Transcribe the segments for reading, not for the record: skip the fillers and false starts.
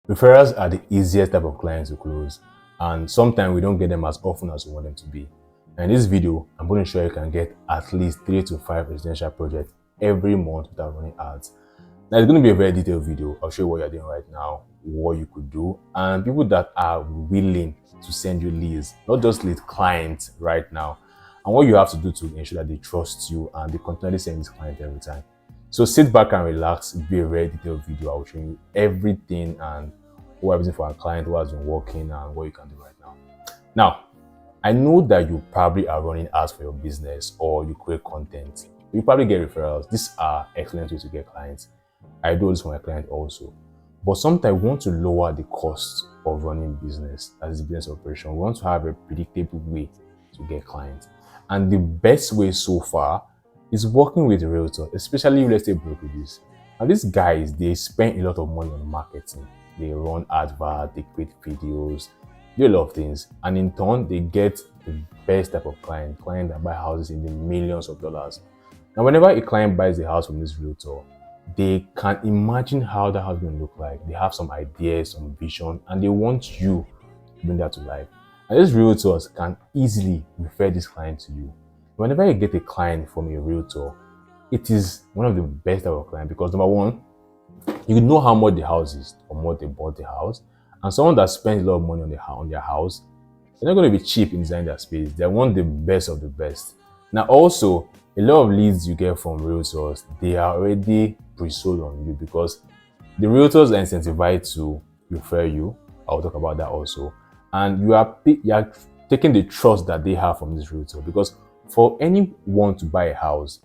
Referrals are the easiest type of clients to close, and sometimes we don't get them as often as we want them to be. And in this video, I'm going to show you can get at least 3 to 5 residential projects every month without running ads. Now, it's going to be a very detailed video. I'll show you what you're doing right now, what you could do, and people that are willing to send you leads, not just lead clients right now, and what you have to do to ensure that they trust you and they continually send this client every time. So sit back and relax. It'll be a very detailed video. I will show you everything and what everything for our client, what has been working, and what you can do right now. Now, I know that you probably are running ads for your business or you create content. You probably get referrals. These are excellent ways to get clients. I do this for my client also. But sometimes we want to lower the cost of running business as a business operation. We want to have a predictable way to get clients. And the best way so far is working with realtors, especially real estate brokerages. And these guys, they spend a lot of money on marketing. They run adverts, they create videos, do a lot of things. And in turn, they get the best type of clients that buy houses in the millions of dollars. Now, whenever a client buys a house from this realtor, they can imagine how that house is going to look like. They have some ideas, some vision, and they want you to bring that to life. And these realtors can easily refer this client to you. Whenever you get a client from a realtor, it is one of the best type of client because number one, you know how much the house is or what they bought the house. And someone that spends a lot of money on their house, they're not going to be cheap in designing their space. They want the best of the best. Now also, a lot of leads you get from realtors, they are already pre-sold on you because the realtors are incentivized to refer you. I'll talk about that also. And you are taking the trust that they have from this realtor because for anyone to buy a house,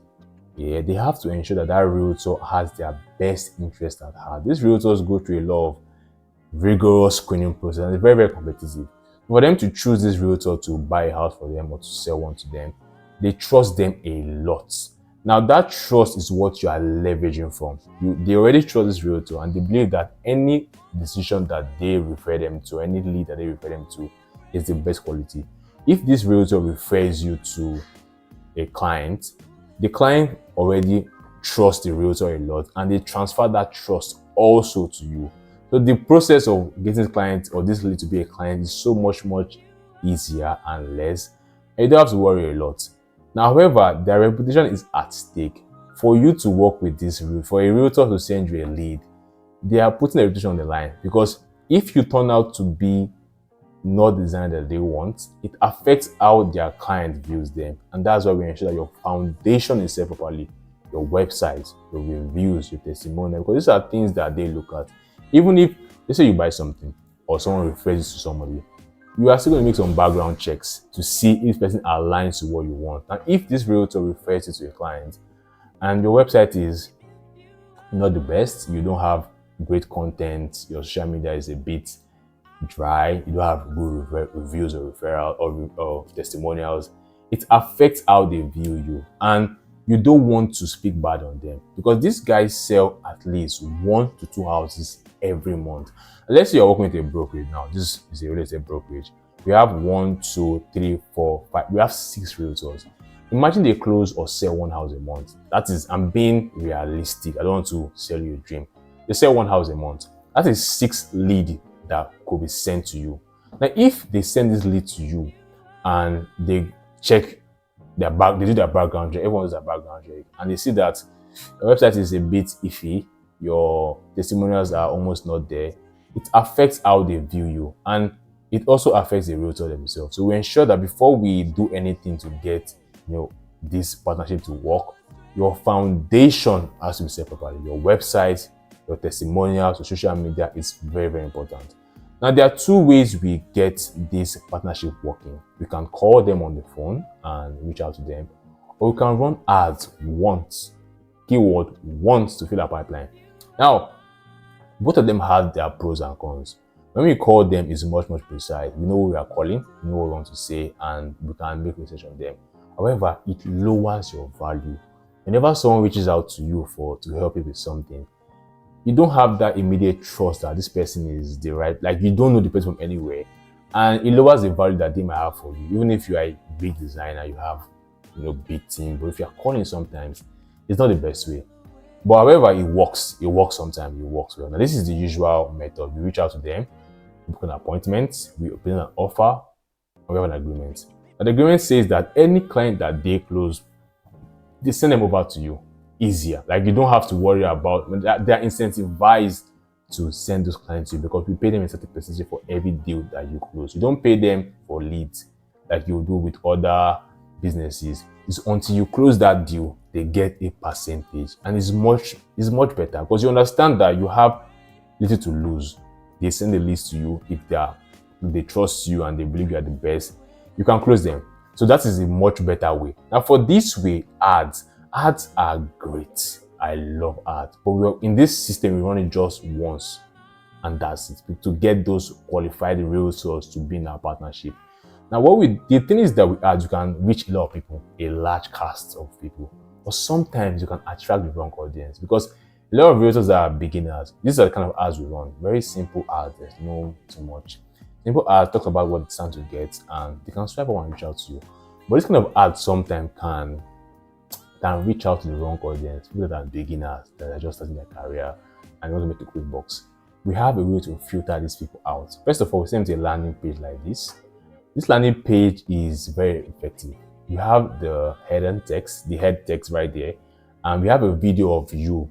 they have to ensure that that realtor has their best interest at heart. These realtors go through a lot of rigorous screening process and it's very, very competitive. For them to choose this realtor to buy a house for them or to sell one to them, they trust them a lot. Now that trust is what you are leveraging from. They already trust this realtor and they believe that any decision that they refer them to, any lead that they refer them to is the best quality. If this realtor refers you to a client, the client already trusts the realtor a lot and they transfer that trust also to you. So the process of getting this client or this lead to be a client is so much easier and less. And you don't have to worry a lot. Now, however, their reputation is at stake. For you to work with this for a realtor to send you a lead, they are putting their reputation on the line because if you turn out to be not the designer that they want, it affects how their client views them. And that's why we ensure that your foundation is set properly, your website, your reviews, your testimonial, because these are things that they look at. Even if, let's say you buy something or someone refers to somebody, you are still going to make some background checks to see if this person aligns to what you want. And if this realtor refers you to a client and your website is not the best, you don't have great content, your social media is a bit dry, you don't have good reviews or referral or testimonials, it affects how they view you. And you don't want to speak bad on them because these guys sell at least 1 to 2 houses every month. Let's say you're working with a brokerage now. This is a real estate brokerage. We have 1, 2, 3, 4, 5. We have 6 realtors. Imagine they close or sell 1 house a month. That is, I'm being realistic. I don't want to sell you a dream. They sell 1 house a month. That is 6 lead that could be sent to you. Now, if they send this lead to you and they check their they do their background check, everyone does their background check, and they see that your website is a bit iffy, your testimonials are almost not there, it affects how they view you and it also affects the realtor themselves. So we ensure that before we do anything to get this partnership to work, your foundation has to be set properly. Your website, your testimonials, your social media is very, very important. Now, there are 2 ways we get this partnership working. We can call them on the phone and reach out to them, or we can run ads once, keyword once to fill our pipeline. Now, both of them have their pros and cons. When we call them, it's much precise. We know who we are calling, we know what we want to say, and we can make research on them. However, it lowers your value. Whenever someone reaches out to you to help you with something, you don't have that immediate trust that this person is the right, like you don't know the person from anywhere, and it lowers the value that they might have for you. Even if you are a big designer, you have big team, but if you're calling sometimes, it's not the best way. But however, it works. It works sometimes. It works well. Now, this is the usual method. We reach out to them, we book an appointment, we open an offer, and we have an agreement. And the agreement says that any client that they close, they send them over to you easier. Like you don't have to worry about they are incentivized to send those clients to you because we pay them a certain percentage for every deal that you close. You don't pay them for leads like you do with other businesses. It's until you close that deal, they get a percentage, and it's much better because you understand that you have little to lose. They send the leads to you if they trust you and they believe you are the best. You can close them. So that is a much better way. Now for this way, ads are great. I love ads, but in this system we run it just once, and that's it, to get those qualified realtors to be in our partnership. Now the thing is that with ads you can reach a lot of people, a large cast of people, but sometimes you can attract the wrong audience because a lot of realtors are beginners. These are the kind of ads we run, very simple ads. There's no too much. Simple ads talk about what it's trying to get, and they can swipe up and reach out to you. But this kind of ads sometimes can reach out to the wrong audience, people that are beginners, that are just starting their career and want to make a quick bucks. We have a way to filter these people out. First of all, we send them to a landing page like this. This landing page is very effective. You have the head text right there, and we have a video of you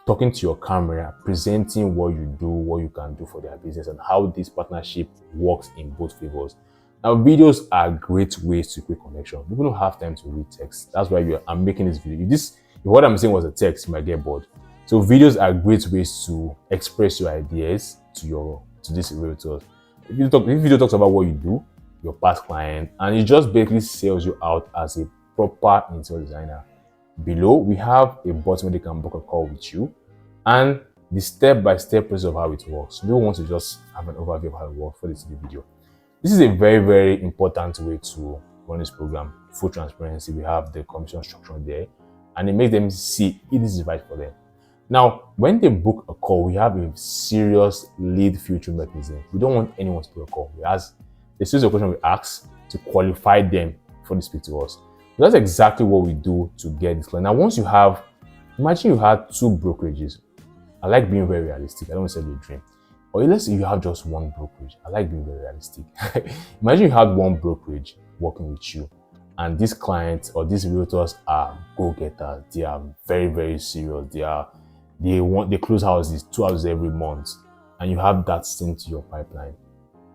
talking to your camera, presenting what you do, what you can do for their business, and how this partnership works in both favors. Now, videos are great ways to create connection. People don't have time to read text. That's why I'm making this video. If what I'm saying was a text, you might get bored. So videos are great ways to express your ideas to these realtors. If video talks about what you do, your past client, and it just basically sells you out as a proper interior designer. Below, we have a button where they can book a call with you and the step-by-step process of how it works. So we want to just have an overview of how it works for this video. This is a very, very important way to run this program. Full transparency. We have the commission structure there, and it makes them see if this is right for them. Now, when they book a call, we have a serious lead filtering mechanism. We don't want anyone to book a call. The series of questions we ask to qualify them before they speak to us. So that's exactly what we do to get this client. Now, imagine you had 2 brokerages. I like being very realistic. I don't want to say a dream. Or let's say you have just 1 brokerage. I like being very realistic. Imagine you had 1 brokerage working with you, and these clients or these realtors are go-getters. They are very, very serious. They close houses, 2 houses every month, and you have that sent to your pipeline.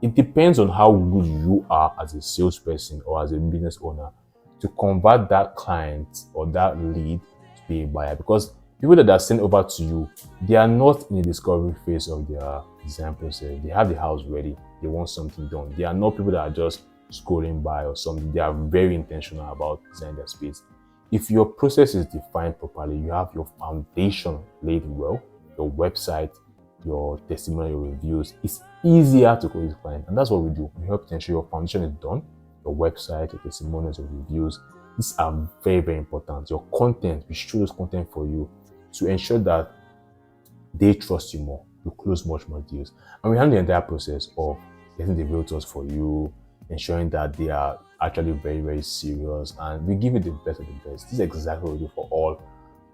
It depends on how good you are as a salesperson or as a business owner to convert that client or that lead to be a buyer, because people that are sent over to you, they are not in the discovery phase of their design process. They have the house ready. They want something done. They are not people that are just scrolling by or something. They are very intentional about designing their space. If your process is defined properly, you have your foundation laid well, your website, your testimonial, your reviews, it's easier to close with clients. And that's what we do. We help to ensure your foundation is done, your website, your testimonials, your reviews. These are very, very important. Your content, we show those content for you to ensure that they trust you more. You close much more deals. And we handle the entire process of getting the realtors for you, ensuring that they are actually very, very serious, and we give you the best of the best. This is exactly what we do for all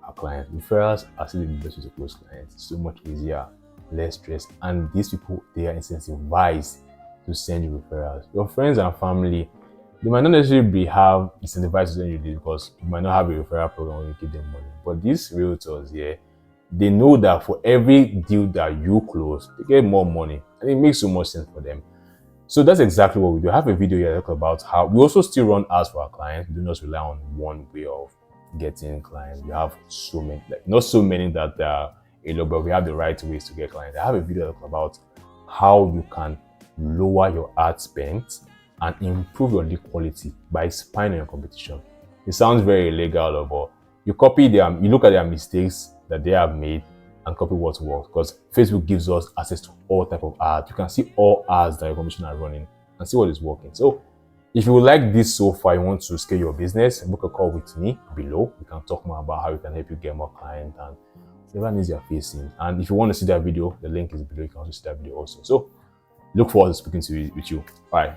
our clients. Referrals are still the best way to close clients. It's so much easier, less stress, and these people, they are incentivized to send you referrals. Your friends and family, they might not necessarily have incentivized to send you this because you might not have a referral program where you give them money. But these realtors here, they know that for every deal that you close, they get more money, and it makes so much sense for them. So that's exactly what we do. I have a video here about how we also still run ads for our clients. We do not rely on one way of getting clients. We have so many, not so many that there are a lot, but we have the right ways to get clients. I have a video about how you can lower your ad spend and improve your lead quality by spying on your competition. It sounds very illegal, but you look at their mistakes that they have made and copy what works, because Facebook gives us access to all type of ads. You can see all ads that your competition are running and see what is working. So if you would like this so far, you want to scale your business, book a call with me below. We can talk more about how we can help you get more clients and whatever needs you're facing. And if you want to see that video, the link is below. You can also see that video also. So look forward to speaking with you. Bye.